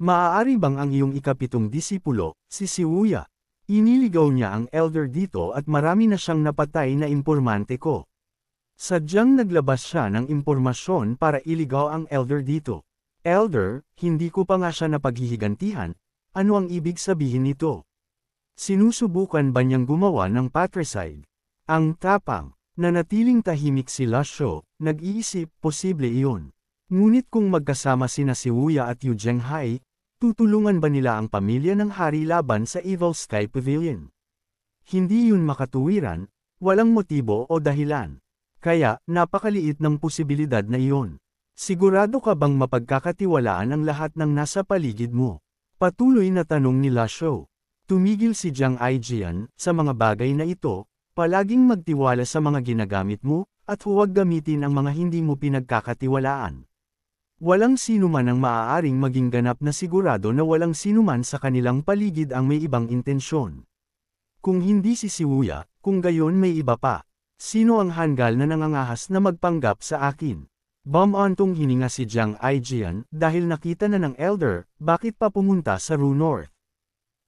Maaari bang ang iyong ikapitong disipulo, si Shibuya? Iniligaw niya ang elder dito at marami na siyang napatay na impormante ko. Sadyang naglabas siya ng impormasyon para iligaw ang elder dito. Elder, hindi ko pa nga siya napaghihigantihan, ano ang ibig sabihin nito? Sinusubukan ba niyang gumawa ng patricide? Ang tapang, nanatiling tahimik si Lasho, nag-iisip, posible iyon. Ngunit kung magkasama sina Shibuya at Yu Zhenghai, tutulungan ba nila ang pamilya ng hari laban sa Evil Sky Pavilion? Hindi yun makatuwiran, walang motibo o dahilan. Kaya, napakaliit ng posibilidad na iyon. Sigurado ka bang mapagkakatiwalaan ang lahat ng nasa paligid mo? Patuloy na tanong ni Lasho. Tumigil si Jiang Aijian, sa mga bagay na ito, palaging magtiwala sa mga ginagamit mo, at huwag gamitin ang mga hindi mo pinagkakatiwalaan. Walang sinuman ang maaaring maging ganap na sigurado na walang sinuman sa kanilang paligid ang may ibang intensyon. Kung hindi si Shibuya, kung gayon may iba pa. Sino ang hanggal na nangangahas na magpanggap sa akin? Bumantong hininga si Jiang Aijian dahil nakita na ng elder, bakit pa pumunta sa Rue North?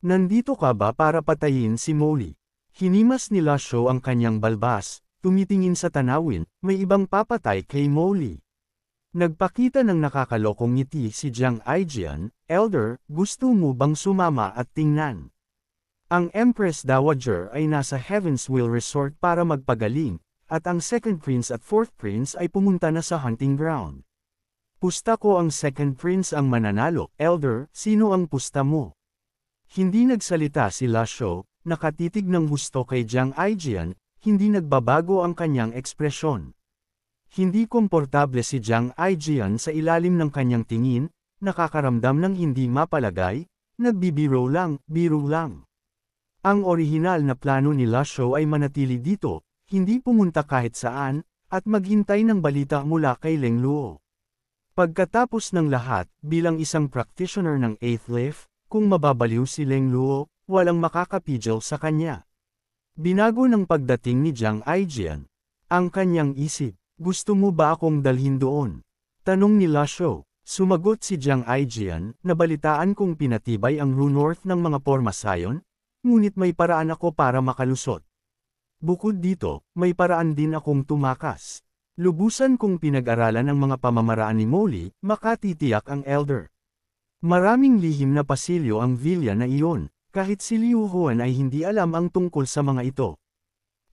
Nandito ka ba para patayin si Molly? Hinimas ni Lasho ang kanyang balbas, tumitingin sa tanawin, may ibang papatay kay Molly. Nagpakita ng nakakalokong ngiti si Jiang Aijian, elder, gusto mo bang sumama at tingnan? Ang Empress Dowager ay nasa Heavenswheel Resort para magpagaling, at ang Second Prince at Fourth Prince ay pumunta na sa hunting ground. Pusta ko ang Second Prince ang mananalo, elder, sino ang pusta mo? Hindi nagsalita si Lasho, nakatitig ng husto kay Jiang Aijian, hindi nagbabago ang kanyang ekspresyon. Hindi komportable si Jiang Aijian sa ilalim ng kanyang tingin, nakakaramdam ng hindi mapalagay, nagbibiro lang, biro lang. Ang orihinal na plano ni Lasho ay manatili dito, hindi pumunta kahit saan, at maghintay ng balita mula kay Leng Luo. Pagkatapos ng lahat, bilang isang practitioner ng 8th Leaf, kung mababaliw si Leng Luo, walang makakapigil sa kanya. Binago ng pagdating ni Jiang Aijian ang kanyang isip, gusto mo ba akong dalhin doon? Tanong ni Lasho. Sumagot si Jiang Aijian, nabalitaan kong pinatibay ang Rue North ng mga pormasayon, ngunit may paraan ako para makalusot. Bukod dito, may paraan din akong tumakas. Lubusan kong pinag-aralan ang mga pamamaraan ni Molly, makatitiyak ang elder. Maraming lihim na pasilyo ang villa na iyon, kahit si Liu Huan ay hindi alam ang tungkol sa mga ito.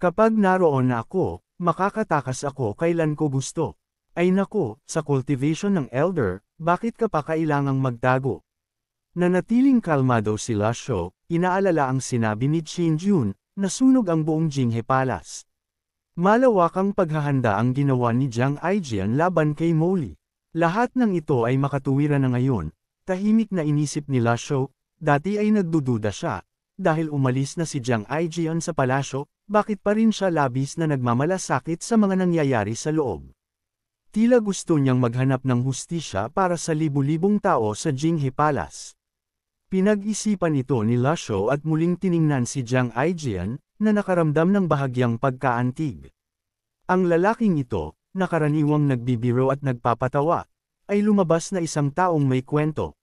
Kapag naroon na ako, makakatakas ako kailan ko gusto. Ay nako, sa cultivation ng elder, bakit ka pa kailangang magtago? Nanatiling kalmado si Lasho, inaalala ang sinabi ni Qin Jun, nasunog ang buong Jinghe Palace. Malawakang paghahanda ang ginawa ni Jiang Aijian laban kay Molly. Lahat ng ito ay makatuwiran na ngayon, tahimik na inisip ni Lasho, dati ay nagdududa siya, dahil umalis na si Jiang Aijian sa palasyo, bakit pa rin siya labis na nagmamalasakit sa mga nangyayari sa loob. Tila gusto niyang maghanap ng hustisya para sa libu-libong tao sa Jinghe Palace. Pinag-isipan ito ni Lasho at muling tiningnan si Jiang Aijian, na nakaramdam ng bahagyang pagkaantig. Ang lalaking ito, nakaraniwang nagbibiro at nagpapatawa, ay lumabas na isang taong may kwento.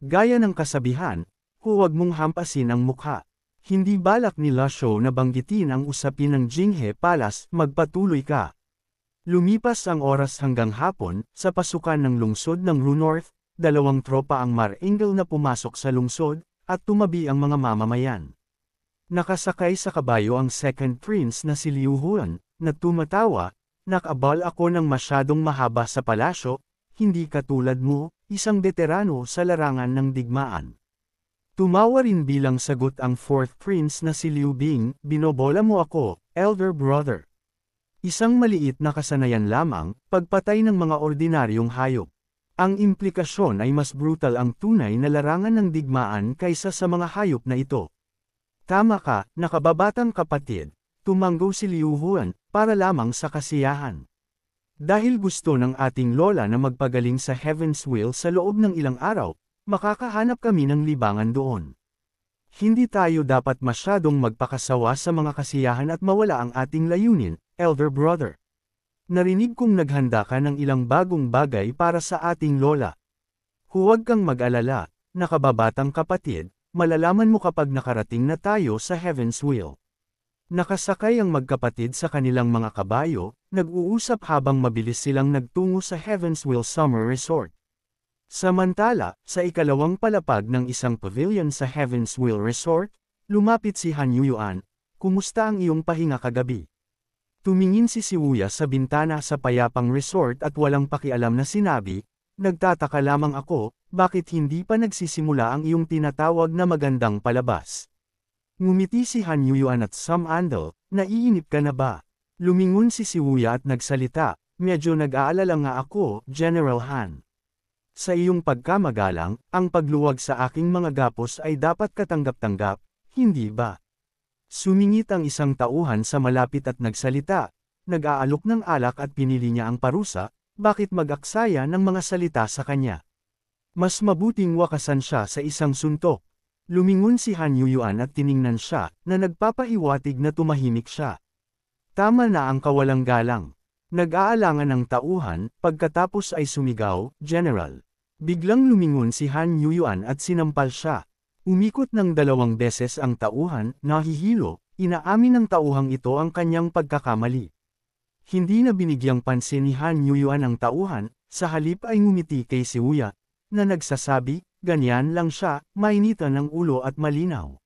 Gaya ng kasabihan, huwag mong hampasin ang mukha. Hindi balak ni Lasho na banggitin ang usapin ng Jinghe Palace, magpatuloy ka. Lumipas ang oras hanggang hapon, sa pasukan ng lungsod ng Rue North, 2 tropa ang Mar-Engel na pumasok sa lungsod, at tumabi ang mga mamamayan. Nakasakay sa kabayo ang Second Prince na si Liu Huan, na tumatawa, nakabal ako ng masyadong mahaba sa palasyo, hindi katulad mo, isang veterano sa larangan ng digmaan. Tumawa rin bilang sagot ang Fourth Prince na si Liu Bing, binobola mo ako, elder brother. Isang maliit na kasanayan lamang, pagpatay ng mga ordinaryong hayop. Ang implikasyon ay mas brutal ang tunay na larangan ng digmaan kaysa sa mga hayop na ito. Tama ka, nakababatang kapatid, tumanggo si Liu Huan, para lamang sa kasiyahan. Dahil gusto ng ating lola na magpagaling sa Heavenswheel sa loob ng ilang araw, makakahanap kami ng libangan doon. Hindi tayo dapat masyadong magpakasawa sa mga kasiyahan at mawala ang ating layunin, elder brother. Narinig kong naghanda ka ng ilang bagong bagay para sa ating lola. Huwag kang mag-alala, nakababatang kapatid, malalaman mo kapag nakarating na tayo sa Heaven's Wheel. Nakasakay ang magkapatid sa kanilang mga kabayo, nag-uusap habang mabilis silang nagtungo sa Heaven's Wheel Summer Resort. Samantala, sa ikalawang palapag ng isang pavilion sa Heaven's Wheel Resort, lumapit si Han Yuyuan, "Kumusta ang iyong pahinga kagabi?" Tumingin si Siwuya sa bintana sa payapang resort at walang pakialam na sinabi, "Nagtataka lamang ako, bakit hindi pa nagsisimula ang iyong tinatawag na magandang palabas?" Ngumiti si Han Yuyuan at Sam-andal, "Naiinip ka na ba?" Lumingon si Siwuya at nagsalita, "Medyo nag-aalala nga ako, General Han. Sa iyong pagkamagalang, ang pagluwag sa aking mga gapos ay dapat katanggap-tanggap, hindi ba?" Sumingit ang isang tauhan sa malapit at nagsalita, nag-aalok ng alak at pinili niya ang parusa, bakit mag-aksaya ng mga salita sa kanya? Mas mabuting wakasan siya sa isang suntok. Lumingon si Han Yuyuan at tiningnan siya, na nagpapahiwatig na tumahimik siya. Tama na ang kawalang galang. Nag-aalangan ang tauhan, pagkatapos ay sumigaw, "General." Biglang lumingon si Han Yuyuan at sinampal siya. Umikot ng 2 beses ang tauhan, nahihilo, inaamin ng tauhang ito ang kanyang pagkakamali. Hindi na binigyang pansin ni Han Yuyuan ang tauhan, sa halip ay ngumiti kay Siwuya, na nagsasabi, "Ganyan lang siya, mainitan ng ulo at malinaw."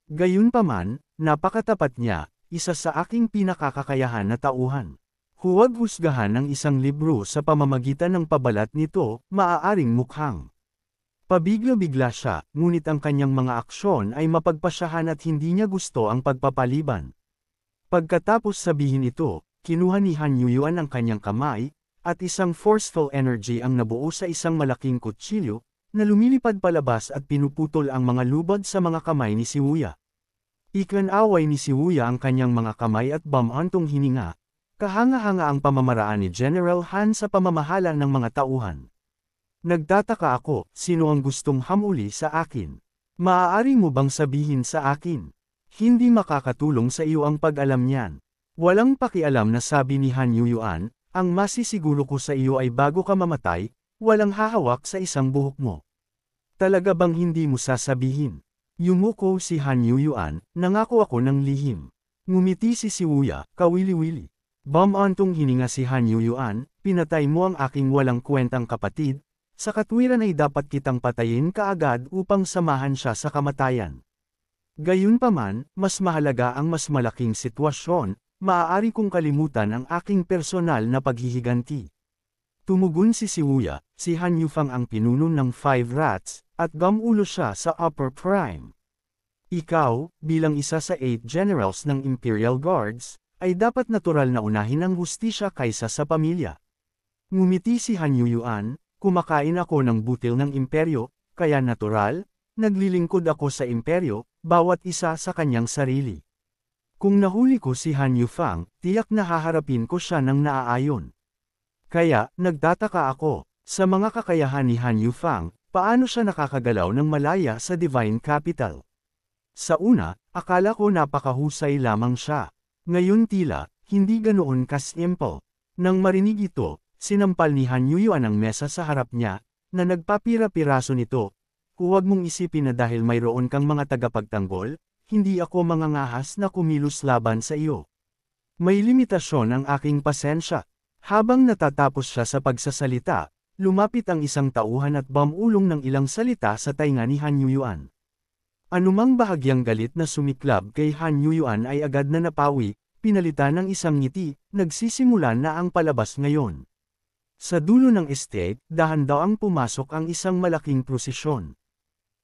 Gayunpaman, napakatapat niya, isa sa aking pinakakakayahan na tauhan. Huwag husgahan ang isang libro sa pamamagitan ng pabalat nito, maaaring mukhang pabigla-bigla siya, ngunit ang kanyang mga aksyon ay mapagpasyahan at hindi niya gusto ang pagpapaliban. Pagkatapos sabihin ito, kinuha ni Han Yuyuan ang kanyang kamay, at isang forceful energy ang nabuo sa isang malaking kutsilyo, na lumilipad palabas at pinuputol ang mga lubad sa mga kamay ni Siwuya. Ikinaway ni Siwuya ang kanyang mga kamay at bumantong hininga. Kahanga-hanga ang pamamaraan ni General Han sa pamamahala ng mga tauhan. Nagtataka ako, sino ang gustong hamuli sa akin? Maaari mo bang sabihin sa akin? Hindi makakatulong sa iyo ang pag-alam niyan. Walang pakialam na sabi ni Han Yuyuan, ang masisiguro ko sa iyo ay bago ka mamatay, walang hahawak sa isang buhok mo. Talaga bang hindi mo sasabihin? Yumuko si Han Yuyuan, nangako ako ng lihim. Ngumiti si Siwuya, kawili-wili. Bumantong hininga si Han Yuyuan, pinatay mo ang aking walang kwentang kapatid, sa katwiran ay dapat kitang patayin kaagad upang samahan siya sa kamatayan. Gayunpaman, mas mahalaga ang mas malaking sitwasyon, maaari kong kalimutan ang aking personal na paghihiganti. Tumugon si Siwuya, si Han Yufang ang pinuno ng 5 rats, at gamulo siya sa Upper Prime. Ikaw, bilang isa sa 8 generals ng Imperial Guards, ay dapat natural na unahin ang hustisya kaysa sa pamilya. Ngumiti si Han Yuyuan, kumakain ako ng butil ng imperyo, kaya natural, naglilingkod ako sa imperyo, bawat isa sa kanyang sarili. Kung nahuli ko si Han Yufang, tiyak na haharapin ko siya ng naaayon. Kaya, nagtataka ako, sa mga kakayahan ni Han Yufang, paano siya nakakagalaw ng malaya sa Divine Capital? Sa una, akala ko napakahusay lamang siya. Ngayon tila, hindi ganoon kasimple. Nang marinig ito, sinampal ni Han Yuyuan ang mesa sa harap niya, na nagpapira-piraso nito. Huwag mong isipin na dahil mayroon kang mga tagapagtanggol, hindi ako mangangahas na kumilos laban sa iyo. May limitasyon ang aking pasensya. Habang natatapos siya sa pagsasalita, lumapit ang isang tauhan at bumulong ng ilang salita sa tainga ni Han Yuyuan. Anumang bahagyang galit na sumiklab kay Han Yuyuan ay agad na napawi, pinalitan ng isang ngiti, nagsisimula na ang palabas ngayon. Sa dulo ng estate, dahan-daang pumasok ang isang malaking prosesyon.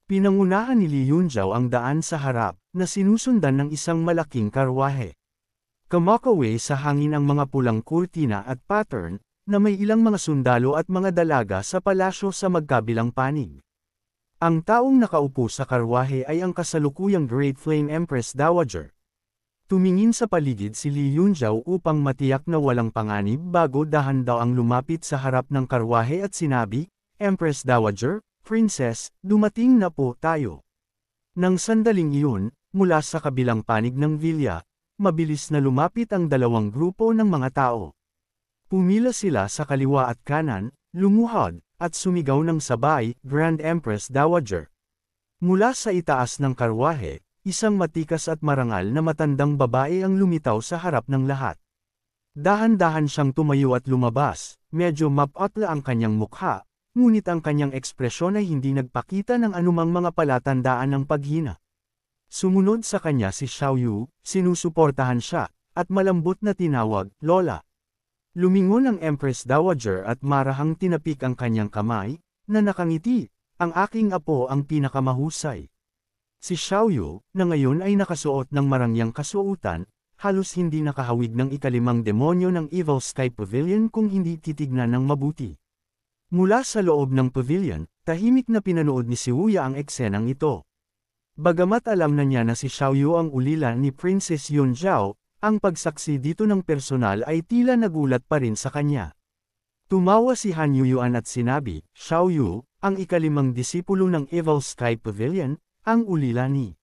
Pinangunahan ni Li Yunzhao ang daan sa harap, na sinusundan ng isang malaking karwahe. Kamakaway sa hangin ang mga pulang kurtina at pattern, na may ilang mga sundalo at mga dalaga sa palasyo sa magkabilang panig. Ang taong nakaupo sa karwahe ay ang kasalukuyang Great Flame Empress Dowager. Tumingin sa paligid si Li Yunzhao upang matiyak na walang panganib bago dahan-daang lumapit sa harap ng karwahe at sinabi, "Empress Dowager, Princess, dumating na po tayo." Nang sandaling iyon, mula sa kabilang panig ng villa, mabilis na lumapit ang 2 grupo ng mga tao. Pumila sila sa kaliwa at kanan, lumuhod, at sumigaw ng sabay, Grand Empress Dowager. Mula sa itaas ng karwahe, isang matikas at marangal na matandang babae ang lumitaw sa harap ng lahat. Dahan-dahan siyang tumayo at lumabas, medyo mapatla ang kanyang mukha, ngunit ang kanyang ekspresyon ay hindi nagpakita ng anumang mga palatandaan ng paghina. Sumunod sa kanya si Xiaoyu, sinusuportahan siya, at malambot na tinawag, Lola. Lumingon ang Empress Dowager at marahang tinapik ang kanyang kamay, na nakangiti, ang aking apo ang pinakamahusay. Si Xiaoyu, na ngayon ay nakasuot ng marangyang kasuotan, halos hindi nakahawig ng ikalimang demonyo ng Evil Sky Pavilion kung hindi titignan ng mabuti. Mula sa loob ng pavilion, tahimik na pinanood ni Xiuya ang eksenang ito. Bagamat alam na niya na si Xiaoyu ang ulila ni Princess Yunjiao, ang pagsaksi dito ng personal ay tila nagulat pa rin sa kanya. Tumawa si Han Yuyuan at sinabi, Xiaoyu, ang ikalimang disipulo ng Evil Sky Pavilion, ang ulila ni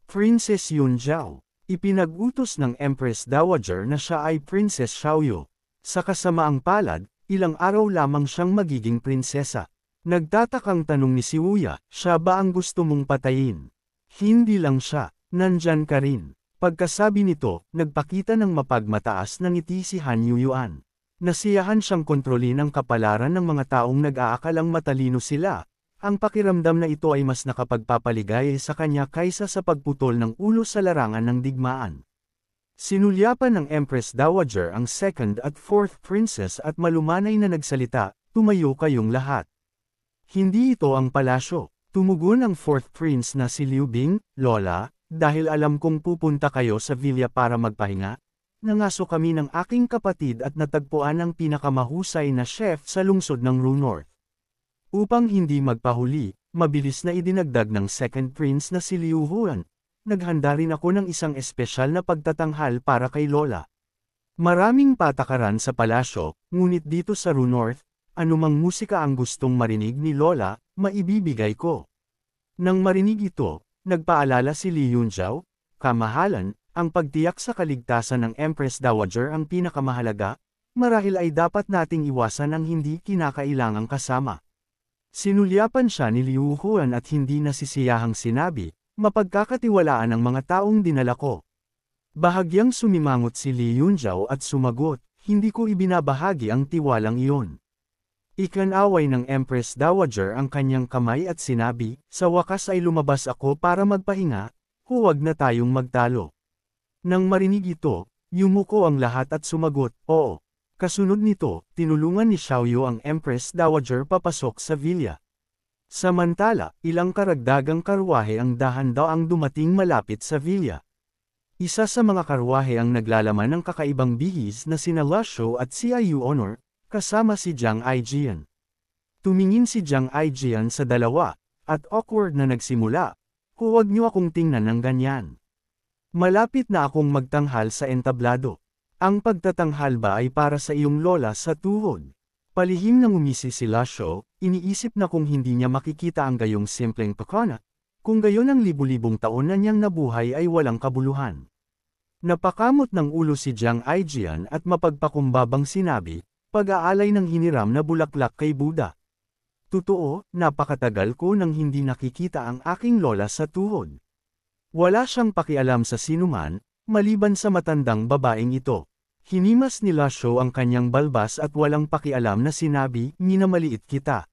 Princess Yunjiao. Ipinag-utos ng Empress Dowager na siya ay Princess Xiaoyu. Sa kasamaang palad, ilang araw lamang siyang magiging prinsesa. Nagtatakang tanong ni Xiuya, siya ba ang gusto mong patayin? Hindi lang siya, nandyan ka rin. Pagkasabi nito, nagpakita ng mapagmataas na ngiti si Han Yuyuan. Nasiyahan siyang kontrolin ang kapalaran ng mga taong nag-aakalang matalino sila. Ang pakiramdam na ito ay mas nakapagpapaligaya sa kanya kaysa sa pagputol ng ulo sa larangan ng digmaan. Sinulyapan ng Empress Dowager ang second at fourth princess at malumanay na nagsalita, tumayo kayong lahat. Hindi ito ang palasyo. Tumugon ang fourth prince na si Liu Bing, Lola, dahil alam kong pupunta kayo sa villa para magpahinga. Nangaso kami ng aking kapatid at natagpuan ang pinakamahusay na chef sa lungsod ng Ru North. Upang hindi magpahuli, mabilis na idinagdag ng second prince na si Liu Huan. Naghanda rin ako ng isang espesyal na pagtatanghal para kay Lola. Maraming patakaran sa palasyo, ngunit dito sa Ru North, anumang musika ang gustong marinig ni Lola, maibibigay ko. Nang marinig ito, nagpaalala si Li Yunjiao, kamahalan, ang pagtiyak sa kaligtasan ng Empress Dowager ang pinakamahalaga, marahil ay dapat nating iwasan ang hindi kinakailangang kasama. Sinulyapan siya ni Liu Huan at hindi nasisiyahang sinabi, mapagkakatiwalaan ang mga taong dinala ko. Bahagyang sumimangot si Li Yunjiao at sumagot, hindi ko ibinabahagi ang tiwalang iyon. Ikanaway ng Empress Dowager ang kanyang kamay at sinabi, sa wakas ay lumabas ako para magpahinga, huwag na tayong magtalo. Nang marinig ito, yumuko ang lahat at sumagot, oo. Kasunod nito, tinulungan ni Xiaoyu ang Empress Dowager papasok sa villa. Samantala, ilang karagdagang karwahe ang dahan-daang dumating malapit sa villa. Isa sa mga karwahe ang naglalaman ng kakaibang bihis na sina La Shou at si Ayu Honor, kasama si Jiang Aijian. Tumingin si Jiang Aijian sa dalawa, at awkward na nagsimula, huwag niyo akong tingnan ng ganyan. Malapit na akong magtanghal sa entablado. Ang pagtatanghal ba ay para sa iyong lola sa tuhod? Palihim nang umisi si La Shou, iniisip na kung hindi niya makikita ang gayong simpleng pakana, kung gayon ang libu-libong taon na niyang nabuhay ay walang kabuluhan. Napakamot ng ulo si Jiang Aijian at mapagpakumbabang sinabi, pag-aalay ng hiniram na bulaklak kay Buddha. Totoo, napakatagal ko nang hindi nakikita ang aking lola sa tuhod. Wala siyang pakialam sa sinuman, maliban sa matandang babaeng ito. Hinimas ni La Shou ang kanyang balbas at walang pakialam na sinabi, minamaliit kita.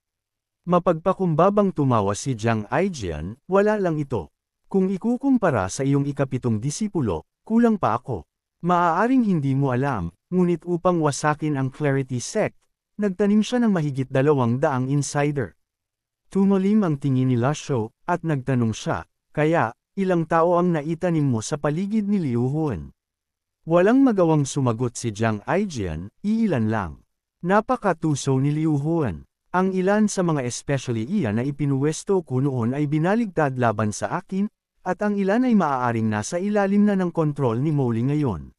Mapagpakumbabang tumawa si Jiang Aijian, wala lang ito. Kung ikukumpara sa iyong ikapitong disipulo, kulang pa ako. Maaaring hindi mo alam, ngunit upang wasakin ang Clarity Sect, nagtanim siya ng mahigit 200 insider. Tumalim ang tingin ni La Shou, at nagtanong siya, kaya, ilang tao ang naitanim mo sa paligid ni Liu Huan? Walang magawang sumagot si Jiang Aijian, iilan lang. Napakatuso ni Liu Huan. Ang ilan sa mga especially iyan na ipinuwesto ko noon ay binaligtad laban sa akin, at ang ilan ay maaaring nasa ilalim na ng kontrol ni Moli ngayon.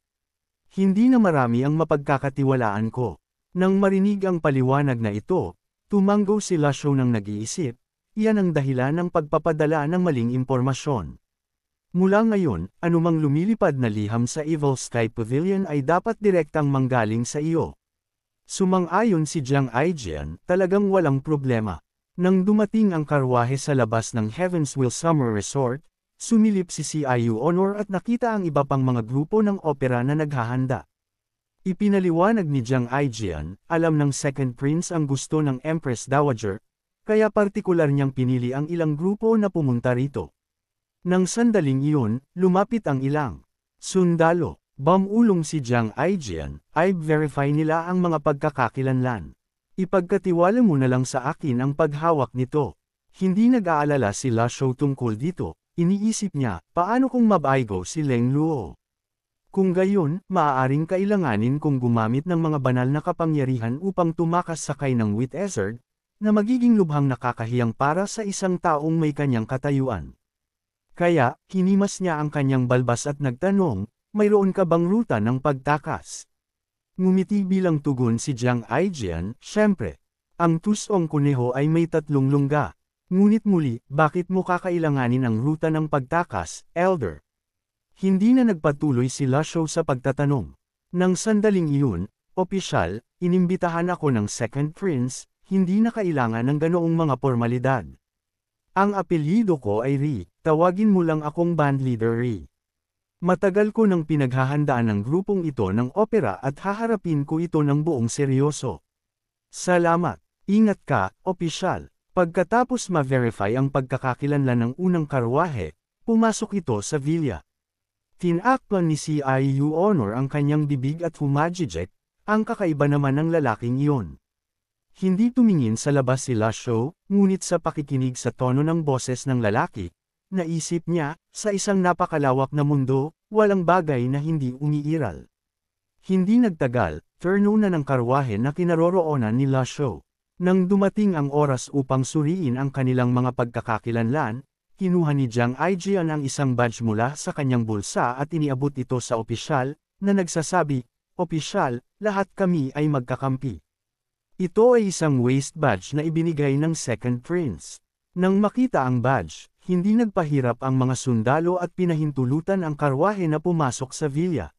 Hindi na marami ang mapagkakatiwalaan ko. Nang marinig ang paliwanag na ito, tumanggo si La Shou nang nag-iisip, iyan ang dahilan ng pagpapadala ng maling impormasyon. Mula ngayon, anumang lumilipad na liham sa Evil Sky Pavilion ay dapat direktang manggaling sa iyo. Sumang-ayon si Jiang Aijian, talagang walang problema. Nang dumating ang karwahe sa labas ng Heavensville Summer Resort, sumilip si CIU Honor at nakita ang iba pang mga grupo ng opera na naghahanda. Ipinaliwanag ni Jiang Aijian, alam ng Second Prince ang gusto ng Empress Dowager, kaya partikular niyang pinili ang ilang grupo na pumunta rito. Nang sandaling iyon, lumapit ang ilang sundalo. Bumulong si Jiang Aijian, i-verify nila ang mga pagkakakilanlan. Ipagkatiwala mo na lang sa akin ang paghawak nito. Hindi nag-aalala si La Shou tungkol dito, iniisip niya, paano kung mabaigo si Leng Luo? Kung gayon, maaaring kailanganin kong gumamit ng mga banal na kapangyarihan upang tumakas sakay ng Wit Ezard, na magiging lubhang nakakahiyang para sa isang taong may kanyang katayuan. Kaya, hinimas niya ang kanyang balbas at nagtanong, mayroon ka bang ruta ng pagtakas? Ngumiti bilang tugon si Jiang Aijian, syempre. Ang tusong kuneho ay may 3 lungga. Ngunit muli, bakit mo kakailanganin ang ruta ng pagtakas, Elder? Hindi na nagpatuloy si La Shou sa pagtatanong. Nang sandaling iyon, opisyal, inimbitahan ako ng Second Prince, hindi na kailangan ng ganoong mga formalidad. Ang apelyido ko ay Ri, tawagin mo lang akong bandleader Ri. Matagal ko nang pinaghahandaan ng grupong ito ng opera at haharapin ko ito ng buong seryoso. Salamat. Ingat ka, opisyal. Pagkatapos ma-verify ang pagkakakilanlan ng unang karwahe, pumasok ito sa villa. Tinakpan ni CIU Honor ang kanyang bibig at humajijek, ang kakaiba naman ng lalaking iyon. Hindi tumingin sa labas si La Shou, ngunit sa pakikinig sa tono ng boses ng lalaki, naisip niya, sa isang napakalawak na mundo, walang bagay na hindi umiiral. Hindi nagtagal, turno na ng karwahe na kinaroroonan ni La Shou. Nang dumating ang oras upang suriin ang kanilang mga pagkakakilanlan, kinuha ni Jiang Aijian ang isang badge mula sa kanyang bulsa at iniabot ito sa opisyal, na nagsasabi, "Opisyal, lahat kami ay magkakampi." Ito ay isang waist badge na ibinigay ng Second Prince. Nang makita ang badge, hindi nagpahirap ang mga sundalo at pinahintulutan ang karwahe na pumasok sa villa.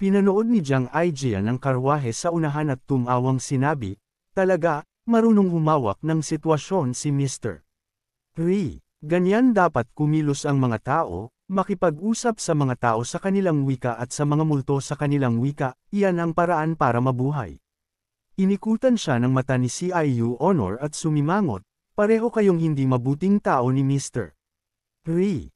Pinanood ni Jiang Aijian ang karwahe sa unahan at tumawang sinabi, "Talaga, marunong humawak ng sitwasyon si Mr. Ri. Ganyan dapat kumilos ang mga tao, makipag-usap sa mga tao sa kanilang wika at sa mga multo sa kanilang wika, iyan ang paraan para mabuhay." Inikutan siya ng mata ni CIU Honor at sumimangot, "Pareho kayong hindi mabuting tao ni Mr. Ri."